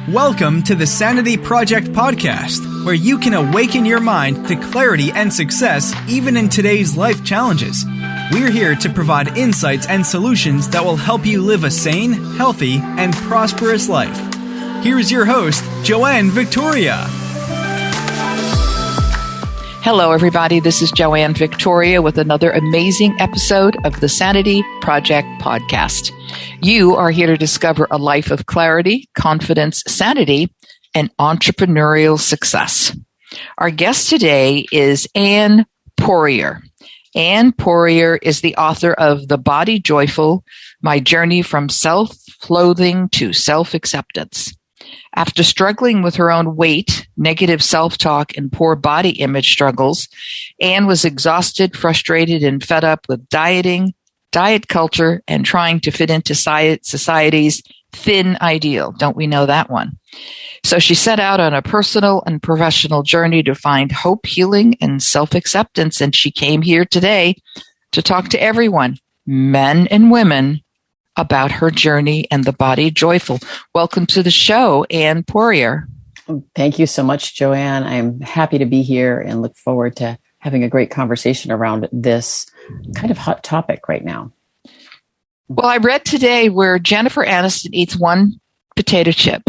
Welcome to the Sanity Project podcast, where you can awaken your mind to clarity and success even in today's life challenges. We're here to provide insights and solutions that will help you live a sane, healthy, and prosperous life. Here's your host, Joanne Victoria. Hello, everybody. This is Joanne Victoria with another amazing episode of the Sanity Project podcast. You are here to discover a life of clarity, confidence, sanity, and entrepreneurial success. Our guest today is Anne Poirier. Anne Poirier is the author of The Body Joyful, My Journey from Self-Loathing to Self-Acceptance. After struggling with her own weight, negative self-talk, and poor body image struggles, Anne was exhausted, frustrated, and fed up with dieting, diet culture, and trying to fit into society's thin ideal. Don't we know that one? So she set out on a personal and professional journey to find hope, healing, and self-acceptance. And she came here today to talk to everyone, men and women, about her journey and the body joyful. Welcome to the show, Anne Poirier. Thank you so much, Joanne. I'm happy to be here and look forward to having a great conversation around this kind of hot topic right now. Well, I read today where Jennifer Aniston eats one potato chip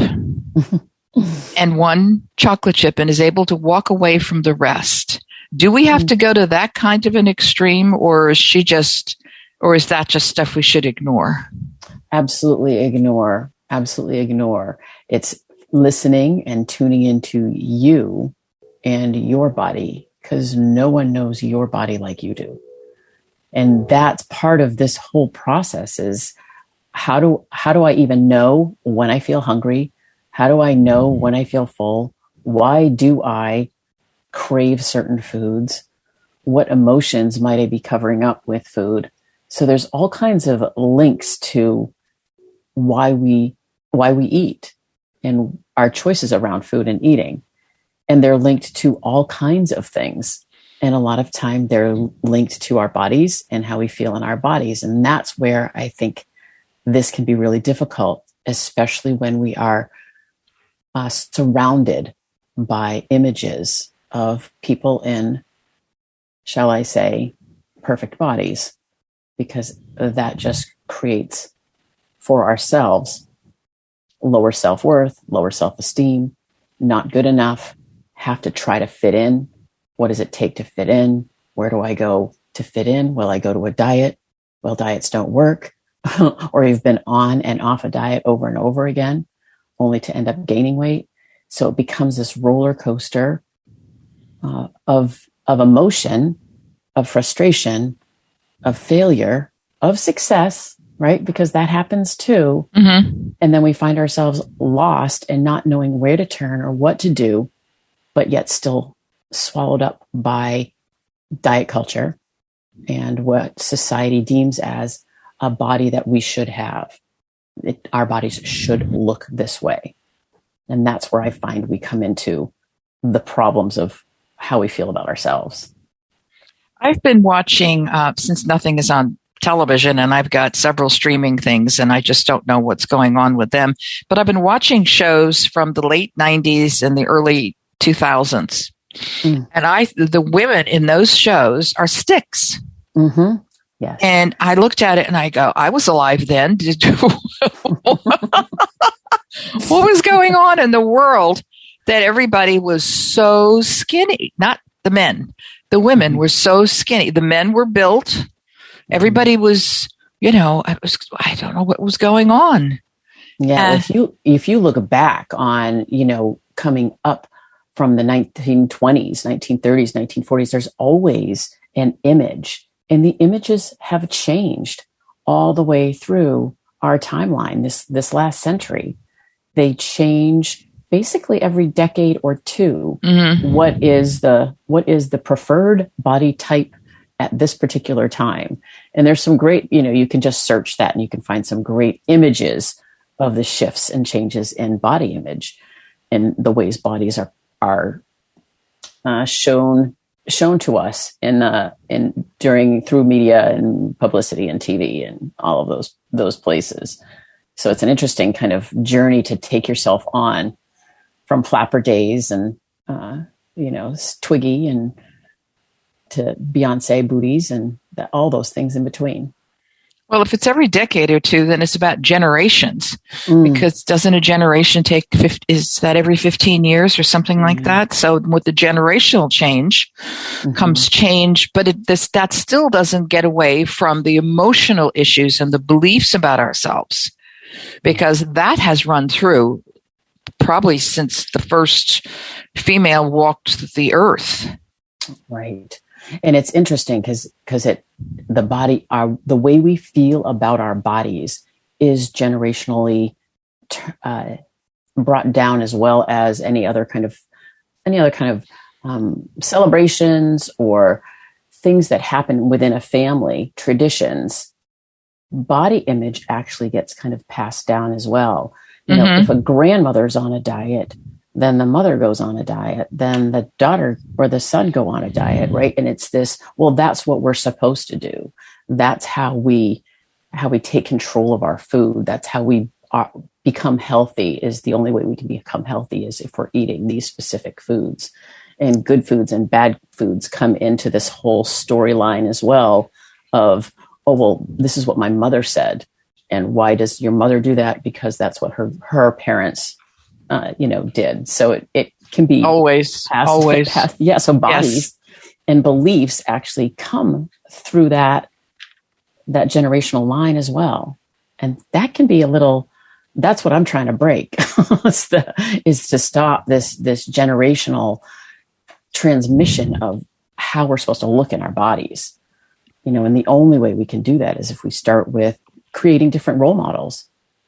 and one chocolate chip and is able to walk away from the rest. Do we have to go to that kind of an extreme, or is that just stuff we should ignore? Absolutely ignore. Absolutely ignore. It's listening and tuning into you and your body, because no one knows your body like you do. And that's part of this whole process is how do I even know when I feel hungry? How do I know when I feel full? Why do I crave certain foods? What emotions might I be covering up with food? So there's all kinds of links to why we eat and our choices around food and eating. And they're linked to all kinds of things. And a lot of time they're linked to our bodies and how we feel in our bodies. And that's where I think this can be really difficult, especially when we are surrounded by images of people in, shall I say, perfect bodies. Because that just creates for ourselves lower self-worth, lower self-esteem, not good enough, have to try to fit in. What does it take to fit in? Where do I go to fit in? Will I go to a diet? Well, diets don't work. Or you've been on and off a diet over and over again, only to end up gaining weight. So it becomes this roller coaster of emotion, of frustration, of failure, of success, right? Because that happens too. Mm-hmm. And then we find ourselves lost and not knowing where to turn or what to do, but yet still swallowed up by diet culture and what society deems as a body that we should have. Our bodies should look this way. And that's where I find we come into the problems of how we feel about ourselves. I've been watching, since nothing is on television, and I've got several streaming things, and I just don't know what's going on with them. But I've been watching shows from the late 90s and the early 2000s. And the women in those shows are sticks. Mm-hmm. Yes. And I looked at it and I go, I was alive then. What was going on in the world that everybody was so skinny? Not the men. The women were so skinny. The men were built. Everybody was, I don't know what was going on. Yeah. If you look back on, coming up from the 1920s, 1930s, 1940s, there's always an image, and the images have changed all the way through our timeline. This last century, they change basically every decade or two. Mm-hmm. What is the preferred body type at this particular time? And there's some great, you can just search that and you can find some great images of the shifts and changes in body image and the ways bodies are shown to us through media and publicity and TV and all of those places. So it's an interesting kind of journey to take yourself on, from flapper days and, Twiggy and to Beyonce booties and all those things in between. Well, if it's every decade or two, then it's about generations, because doesn't a generation take, is that every 15 years or something like that? So with the generational change comes change, but that still doesn't get away from the emotional issues and the beliefs about ourselves, because that has run through probably since the first female walked the earth. Right. And it's interesting because the way we feel about our bodies is generationally brought down, as well as any other kind of celebrations or things that happen within a family, traditions. Body image actually gets kind of passed down as well. If a grandmother's on a diet, then the mother goes on a diet, then the daughter or the son go on a diet, right? And it's this, well, that's what we're supposed to do. That's how we take control of our food. That's how we become healthy. Is the only way we can become healthy is if we're eating these specific foods. And good foods and bad foods come into this whole storyline as well of, oh, well, this is what my mother said. And why does your mother do that? Because that's what her parents did. So it can be always. Yeah. So bodies and beliefs actually come through that generational line as well. And that can be that's what I'm trying to break is to stop this generational transmission of how we're supposed to look in our bodies. And the only way we can do that is if we start with creating different role models,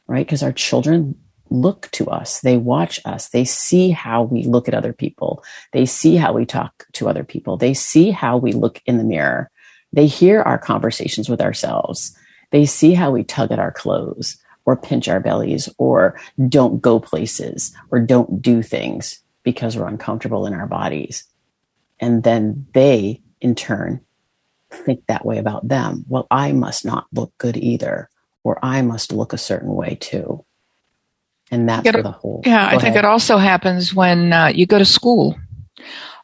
right? Because our children look to us, they watch us, they see how we look at other people, they see how we talk to other people, they see how we look in the mirror, they hear our conversations with ourselves, they see how we tug at our clothes or pinch our bellies or don't go places or don't do things because we're uncomfortable in our bodies. And then they, in turn, think that way about them. Well, I must not look good either, or I must look a certain way too. And that's where the whole. Yeah, I think it also happens when you go to school.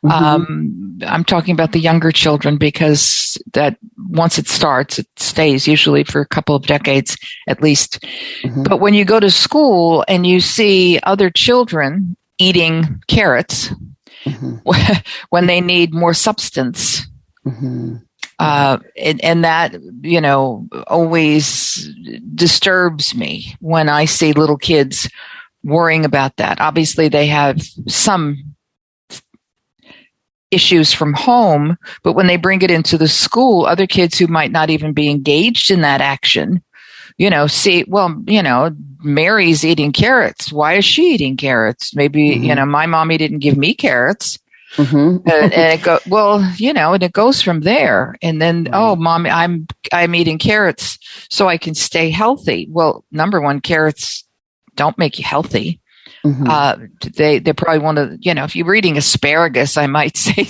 I'm talking about the younger children, because that once it starts, it stays usually for a couple of decades at least. But when you go to school and you see other children eating carrots when they need more substance, and that, always disturbs me when I see little kids worrying about that. Obviously, they have some issues from home, but when they bring it into the school, other kids who might not even be engaged in that action, see, well, Mary's eating carrots. Why is she eating carrots? Maybe, my mommy didn't give me carrots. And it goes from there. And then, oh, Mom, I'm eating carrots so I can stay healthy. Well, number one, carrots don't make you healthy. They probably want to, if you're eating asparagus, I might say,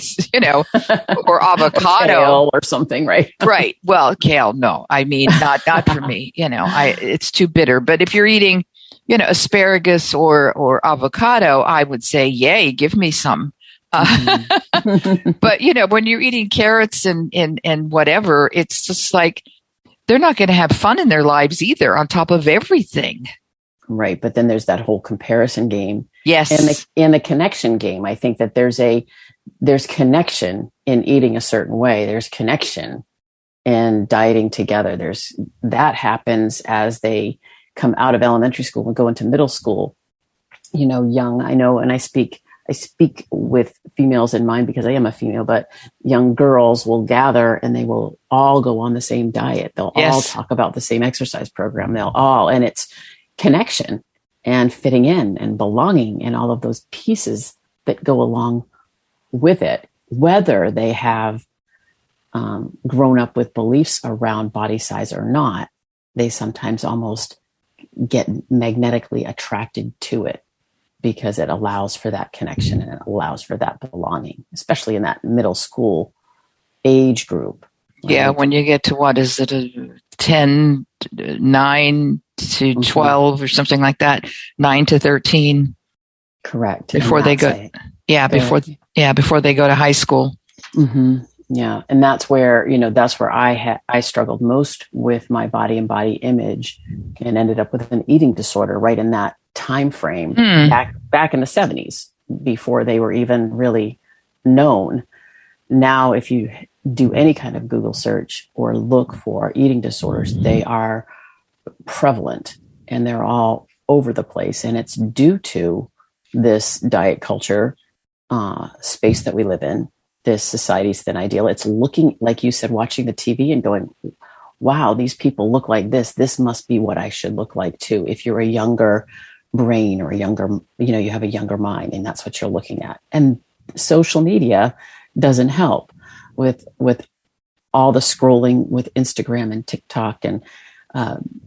or avocado kale or something, right? Right. Well, kale, no, I mean, not for me, it's too bitter. But if you're eating, asparagus or avocado, I would say, yay, give me some. But when you're eating carrots and whatever, it's just like they're not going to have fun in their lives either, on top of everything. Right. But then there's that whole comparison game. Yes. And the connection game. I think that there's connection in eating a certain way. There's connection in dieting together. That happens as they come out of elementary school and go into middle school, young. I know, and I speak with females in mind because I am a female, but young girls will gather and they will all go on the same diet. They'll all talk about the same exercise program. And it's connection and fitting in and belonging and all of those pieces that go along with it, whether they have grown up with beliefs around body size or not. They sometimes almost get magnetically attracted to it, because it allows for that connection and it allows for that belonging, especially in that middle school age group. Right? Yeah, when you get to, 10, 9, to 12 or something like that, 9 to 13. Correct. Before they go, before they go to high school. Mm-hmm. Yeah. And that's where, that's where I struggled most with my body and body image, and ended up with an eating disorder right in that time frame back in the 70s, before they were even really known. Now, if you do any kind of Google search or look for eating disorders, they are prevalent and they're all over the place. And it's due to this diet culture space that we live in, this society's thin ideal. It's looking, like you said, watching the TV and going, wow, these people look like this. This must be what I should look like too. If you're a younger brain or a younger, you have a younger mind, and that's what you're looking at. And social media doesn't help with all the scrolling with Instagram and TikTok and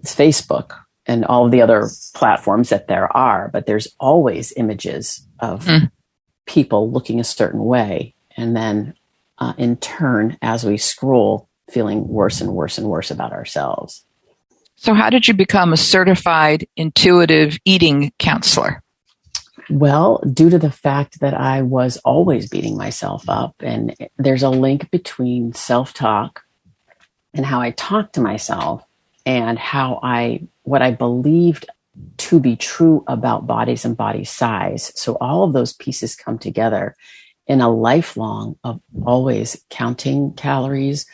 Facebook and all of the other platforms that there are. But there's always images of people looking a certain way. And then in turn, as we scroll, feeling worse and worse and worse about ourselves. So how did you become a certified intuitive eating counselor? Well, due to the fact that I was always beating myself up, and there's a link between self-talk and how I talk to myself and what I believed to be true about bodies and body size. So all of those pieces come together in a lifelong of always counting calories,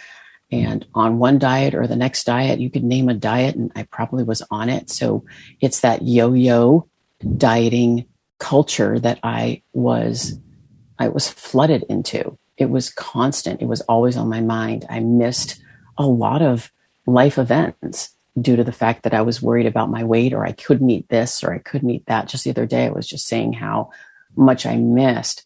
and on one diet or the next diet. You could name a diet and I probably was on it. So it's that yo-yo dieting culture that I was flooded into. It was constant. It was always on my mind. I missed a lot of life events due to the fact that I was worried about my weight, or I couldn't eat this or I couldn't eat that. Just the other day, I was just saying how much I missed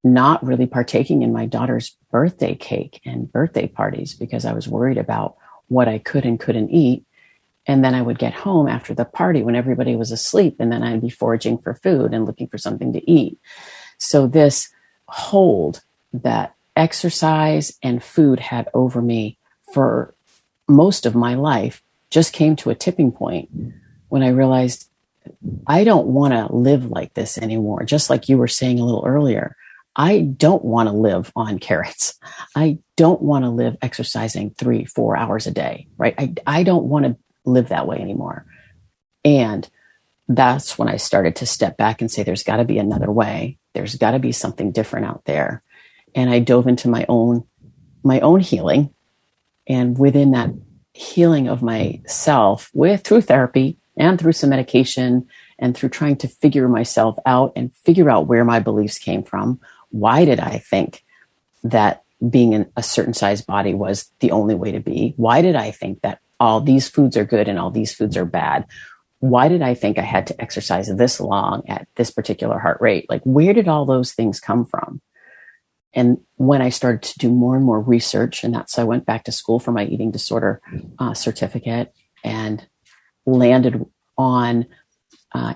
not really partaking in my daughter's birthday cake and birthday parties because I was worried about what I could and couldn't eat. And then I would get home after the party when everybody was asleep, and then I'd be foraging for food and looking for something to eat. So this hold that exercise and food had over me for most of my life just came to a tipping point when I realized I don't want to live like this anymore. Just like you were saying a little earlier, I don't want to live on carrots. I don't want to live exercising 3-4 hours a day, right? I don't want to live that way anymore. And that's when I started to step back and say, there's got to be another way. There's got to be something different out there. And I dove into my own healing. And within that healing of myself, through therapy and through some medication and through trying to figure myself out and figure out where my beliefs came from. Why did I think that being in a certain size body was the only way to be? Why did I think that all these foods are good and all these foods are bad? Why did I think I had to exercise this long at this particular heart rate? Like, where did all those things come from? And when I started to do more and more research, and so I went back to school for my eating disorder certificate and landed on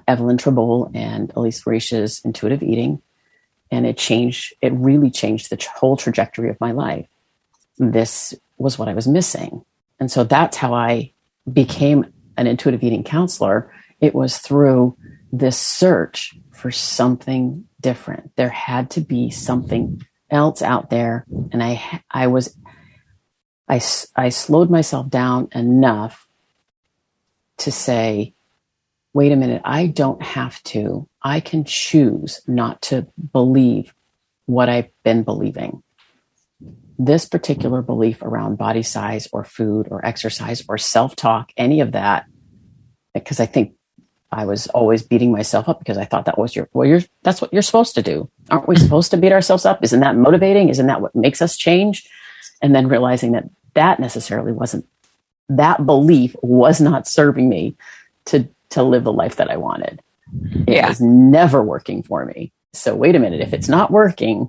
Evelyn Tribole and Elise Varisha's intuitive eating. And it really changed the whole trajectory of my life. This was what I was missing. And so that's how I became an intuitive eating counselor. It was through this search for something different. There had to be something else out there. And I slowed myself down enough to say, wait a minute, I don't have to. I can choose not to believe what I've been believing. This particular belief around body size or food or exercise or self-talk, any of that, because I think I was always beating myself up because I thought that was that's what you're supposed to do. Aren't we supposed to beat ourselves up? Isn't that motivating? Isn't that what makes us change? And then realizing that necessarily wasn't, that belief was not serving me to live the life that I wanted. It was never working for me. So wait a minute, if it's not working,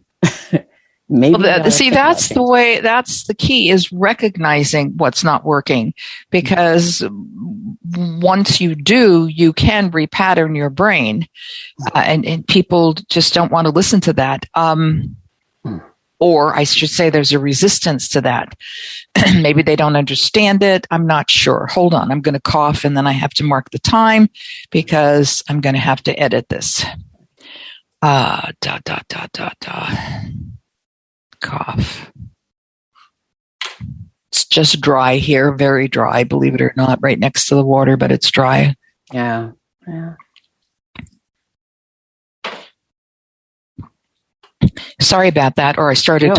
maybe. Well, see, that's the way, that's the key, is recognizing what's not working, because once you do, you can repattern your brain, and people just don't want to listen to that. Or I should say there's a resistance to that. Maybe they don't understand it. I'm not sure. Hold on. I'm going to cough and then I have to mark the time because I'm going to have to edit this. Cough. It's just dry here, very dry, believe it or not, right next to the water, but it's dry. Yeah. Yeah. Sorry about that. Or I started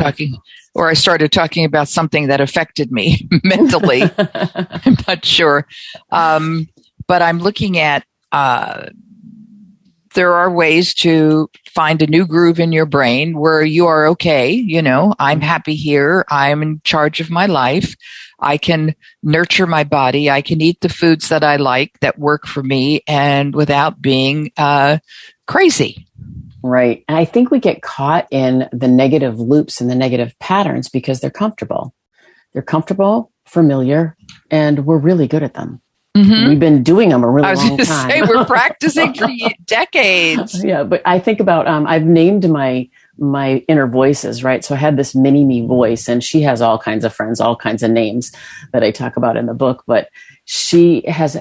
talking about something that affected me mentally. I'm not sure. But I'm looking at, there are ways to find a new groove in your brain where you are okay. You know, I'm happy here. I'm in charge of my life. I can nurture my body. I can eat the foods that I like that work for me and without being crazy. Right. And I think we get caught in the negative loops and the negative patterns because they're comfortable. They're comfortable, familiar, and we're really good at them. Mm-hmm. We've been doing them a really long time. Say, we're practicing for decades. Yeah, but I think about, I've named my inner voices, right? So I had this mini me voice, and she has all kinds of friends, all kinds of names that I talk about in the book. But she has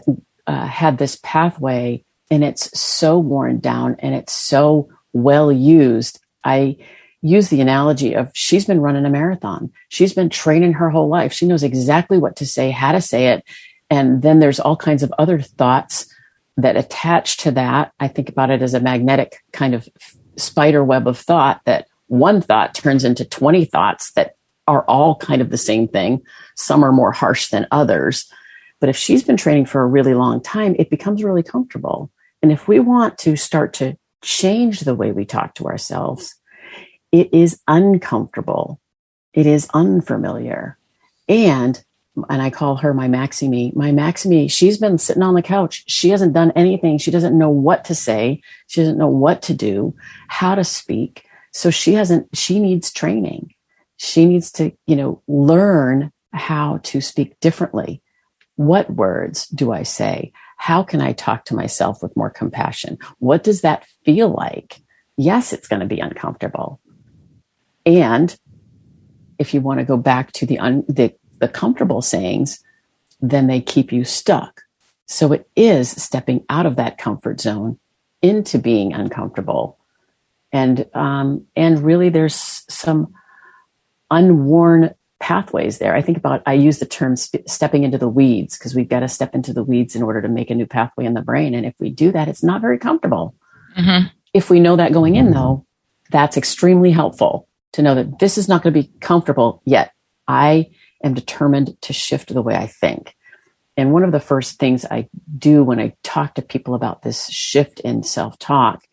had this pathway, and it's so worn down, and it's so well used. I use the analogy of she's been running a marathon. She's been training her whole life. She knows exactly what to say, how to say it. And then there's all kinds of other thoughts that attach to that. I think about it as a magnetic kind of spider web of thought, that one thought turns into 20 thoughts that are all kind of the same thing. Some are more harsh than others. But if she's been training for a really long time, it becomes really comfortable. And if we want to start to change the way we talk to ourselves, it is uncomfortable. It is unfamiliar. And I call her my Maxie-me. My Maxie-me, she's been sitting on the couch. She hasn't done anything. She doesn't know what to say. She doesn't know what to do, how to speak. So she needs training. She needs to, learn how to speak differently. What words do I say? How can I talk to myself with more compassion? What does that feel like? Yes, it's going to be uncomfortable. And if you want to go back to the comfortable sayings, then they keep you stuck. So it is stepping out of that comfort zone into being uncomfortable. And really there's some unworn pathways there. I use the term stepping into the weeds, because we've got to step into the weeds in order to make a new pathway in the brain. And if we do that, it's not very comfortable. Mm-hmm. If we know that going in, though, that's extremely helpful to know that this is not going to be comfortable yet. I am determined to shift the way I think. And one of the first things I do when I talk to people about this shift in self-talk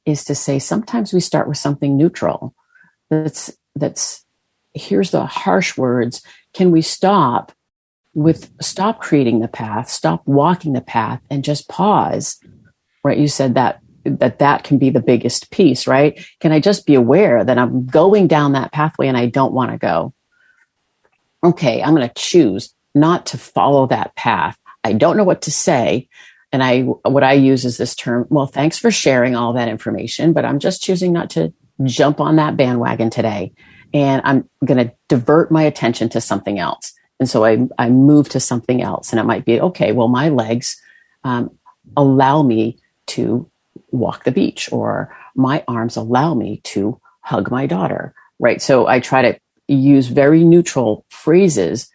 is to say, sometimes we start with something neutral. That's here's the harsh words. Can we stop creating the path, stop walking the path, and just pause? Right? You said that can be the biggest piece, right? Can I just be aware that I'm going down that pathway and I don't want to go? Okay, I'm going to choose not to follow that path. I don't know what to say. And what I use is this term, well, thanks for sharing all that information, but I'm just choosing not to jump on that bandwagon today. And I'm going to divert my attention to something else. And so I move to something else. And it might be, okay, well, my legs allow me to walk the beach, or my arms allow me to hug my daughter, right? So I try to use very neutral phrases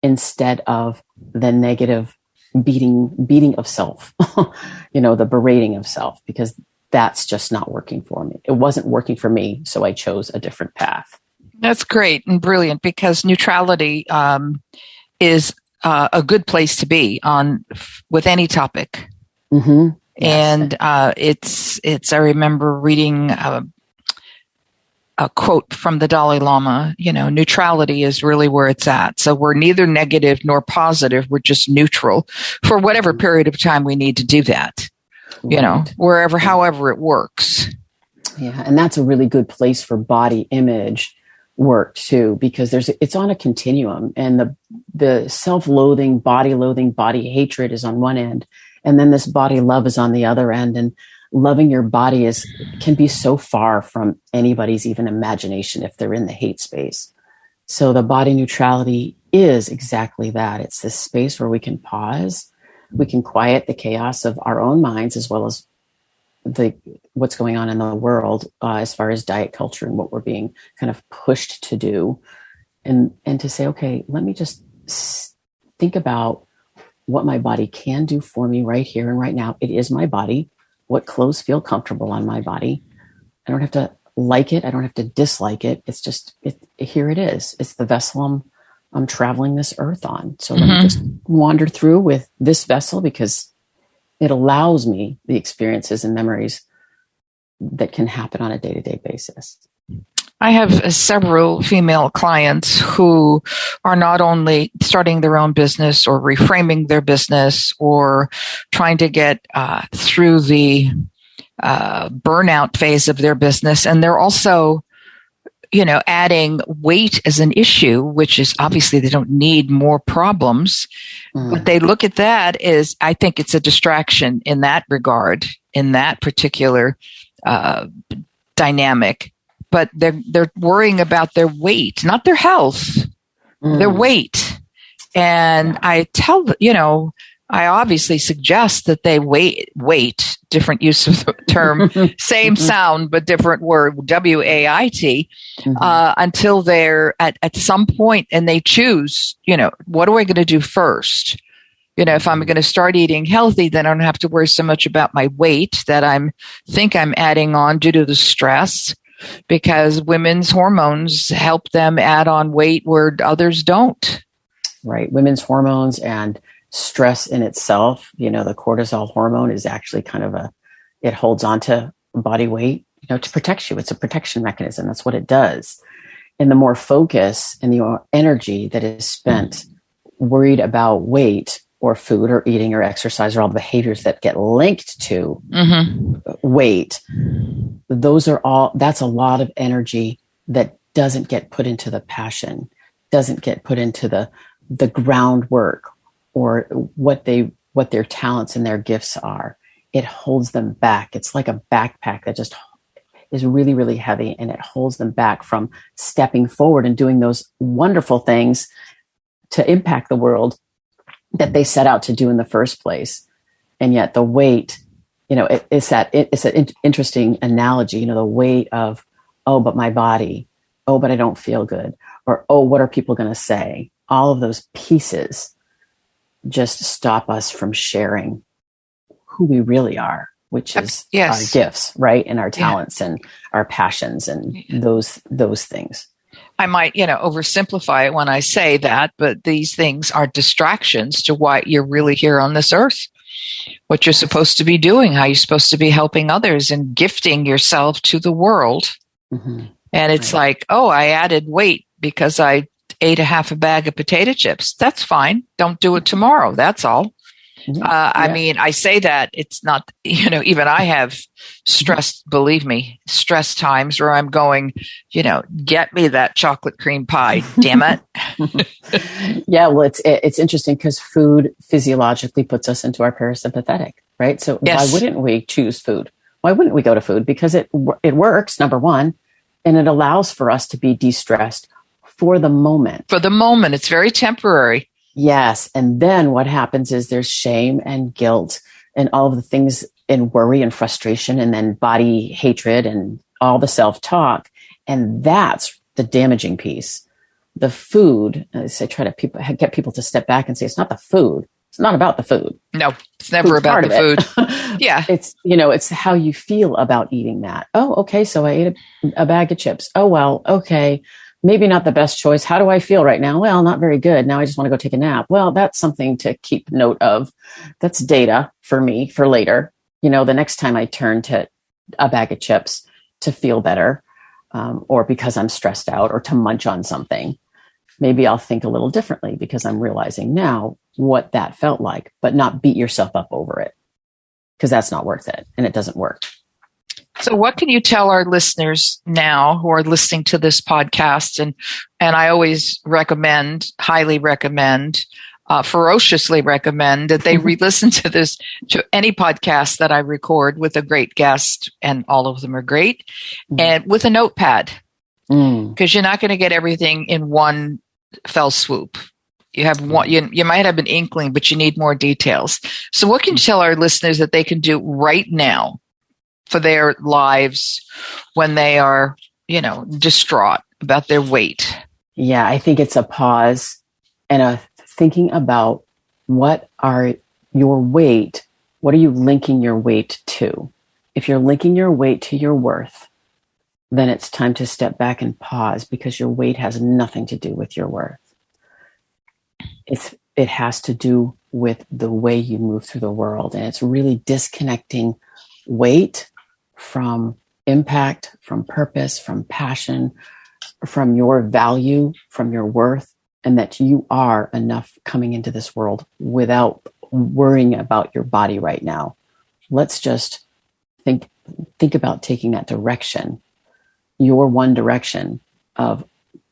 instead of the negative beating of self, the berating of self, because that's just not working for me. It wasn't working for me, so I chose a different path. That's great and brilliant, because neutrality is a good place to be on with any topic. Mm-hmm. Yes. And it's. I remember reading a quote from the Dalai Lama. Neutrality is really where it's at. So we're neither negative nor positive. We're just neutral for whatever period of time we need to do that. Right. However it works. Yeah, and that's a really good place for body image work too, because it's on a continuum, and the self-loathing, body hatred is on one end, and then this body love is on the other end. And loving your body can be so far from anybody's even imagination if they're in the hate space. So the body neutrality is exactly that. It's this space where we can pause, we can quiet the chaos of our own minds as well as what's going on in the world as far as diet culture and what we're being kind of pushed to do, and to say, okay, let me just think about what my body can do for me right here and right now. It is my body. What clothes feel comfortable on my body? I don't have to like it. I don't have to dislike it. It's just here it is. It's the vessel I'm traveling this earth on. So let me just wander through with this vessel because it allows me the experiences and memories that can happen on a day-to-day basis. I have several female clients who are not only starting their own business or reframing their business or trying to get through the burnout phase of their business, and they're also, adding weight as an issue, which is obviously they don't need more problems, but they look at that as, I think it's a distraction in that regard, in that particular dynamic. But they're worrying about their weight, not their health, their weight. And I I obviously suggest that they wait, different use of the term, same sound, but different word, WAIT, until they're at some point and they choose, what am I going to do first? If I'm going to start eating healthy, then I don't have to worry so much about my weight that I'm adding on due to the stress. Because women's hormones help them add on weight where others don't. Right. Women's hormones and stress in itself, the cortisol hormone is actually it holds on to body weight, to protect you. It's a protection mechanism. That's what it does. And the more focus and the more energy that is spent worried about weight or food or eating or exercise or all the behaviors that get linked to weight, that's a lot of energy that doesn't get put into the passion, doesn't get put into the groundwork or what their talents and their gifts are. It holds them back. It's like a backpack that just is really, really heavy, and it holds them back from stepping forward and doing those wonderful things to impact the world that they set out to do in the first place. And yet the weight, it's an interesting analogy, the weight of, oh, but my body, oh, but I don't feel good, or, oh, what are people going to say? All of those pieces just stop us from sharing who we really are, which is our gifts, right? And our talents and our passions and those things. I might, oversimplify it when I say that, but these things are distractions to why you're really here on this earth, what you're supposed to be doing, how you're supposed to be helping others and gifting yourself to the world. And it's like, oh, I added weight because I ate a half a bag of potato chips. That's fine. Don't do it tomorrow. That's all. I mean, I say that it's not, even I have stress times where I'm going, get me that chocolate cream pie, damn it. Yeah. Well, it's interesting because food physiologically puts us into our parasympathetic, right? So why wouldn't we choose food? Why wouldn't we go to food? Because it works, number one, and it allows for us to be de-stressed for the moment. For the moment. It's very temporary. Yes. And then what happens is there's shame and guilt and all of the things and worry and frustration and then body hatred and all the self-talk. And that's the damaging piece. The food, as I try to get people to step back and say, it's not the food. It's not about the food. No, it's never Food's about the food. Yeah. It's how you feel about eating that. Oh, okay. So I ate a bag of chips. Oh, well, okay. Maybe not the best choice. How do I feel right now? Well, not very good. Now I just want to go take a nap. Well, that's something to keep note of. That's data for me for later. The next time I turn to a bag of chips to feel better, or because I'm stressed out or to munch on something, maybe I'll think a little differently because I'm realizing now what that felt like, but not beat yourself up over it because that's not worth it and it doesn't work. So what can you tell our listeners now who are listening to this podcast? And I always highly recommend ferociously recommend that they re-listen to any podcast that I record with a great guest, and all of them are great, and with a notepad, because you're not going to get everything in one fell swoop. You have one, you might have an inkling, but you need more details. So what can you tell our listeners that they can do right now for their lives when they are, distraught about their weight? Yeah, I think it's a pause and a thinking about what are your weight? What are you linking your weight to? If you're linking your weight to your worth, then it's time to step back and pause, because your weight has nothing to do with your worth. It has to do with the way you move through the world. And it's really disconnecting weight from impact, from purpose, from passion, from your value, from your worth, and that you are enough coming into this world without worrying about your body right now. Let's just think about taking that direction, your one direction of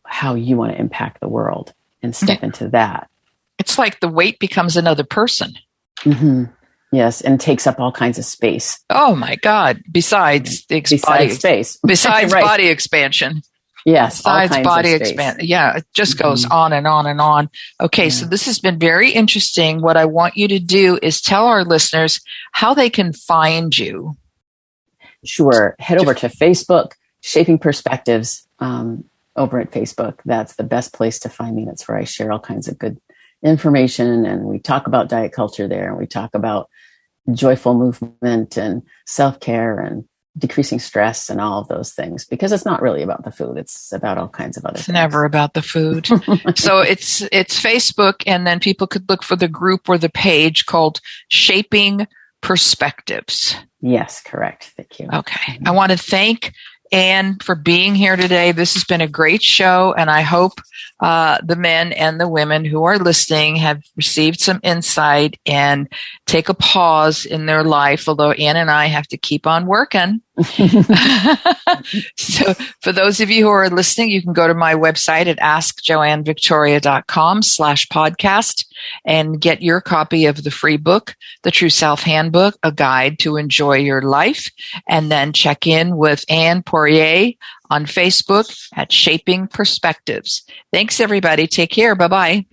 how you want to impact the world, and step into that. It's like the weight becomes another person. Mm-hmm. Yes, and takes up all kinds of space. Oh my God! Besides space, besides right. Body expansion. Yes, besides body expansion. Yeah, it just goes on and on and on. Okay, so this has been very interesting. What I want you to do is tell our listeners how they can find you. Sure. Head over to Facebook, Shaping Perspectives, over at Facebook. That's the best place to find me. That's where I share all kinds of good information, and we talk about diet culture there, and we talk about joyful movement and self-care and decreasing stress and all of those things, because it's not really about the food. It's about all kinds of other things. It's never about the food. So it's Facebook, and then people could look for the group or the page called Shaping Perspectives. Yes, correct. Thank you. Okay. I want to thank Anne for being here today. This has been a great show, and I hope the men and the women who are listening have received some insight and take a pause in their life, although Anne and I have to keep on working. So for those of you who are listening, you can go to my website at askjoannevictoria.com/podcast and get your copy of the free book, The True Self Handbook, a guide to enjoy your life. And then check in with Anne Poirier on Facebook at Shaping Perspectives. Thanks, everybody. Take care. Bye-bye.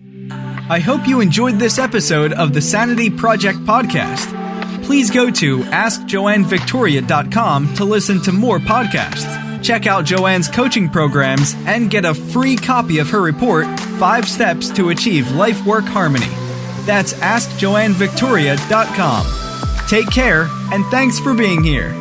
I hope you enjoyed this episode of the Sanity Project podcast. Please go to askjoannevictoria.com to listen to more podcasts. Check out Joanne's coaching programs and get a free copy of her report, 5 Steps to Achieve Life-Work Harmony. That's askjoannevictoria.com. Take care, and thanks for being here.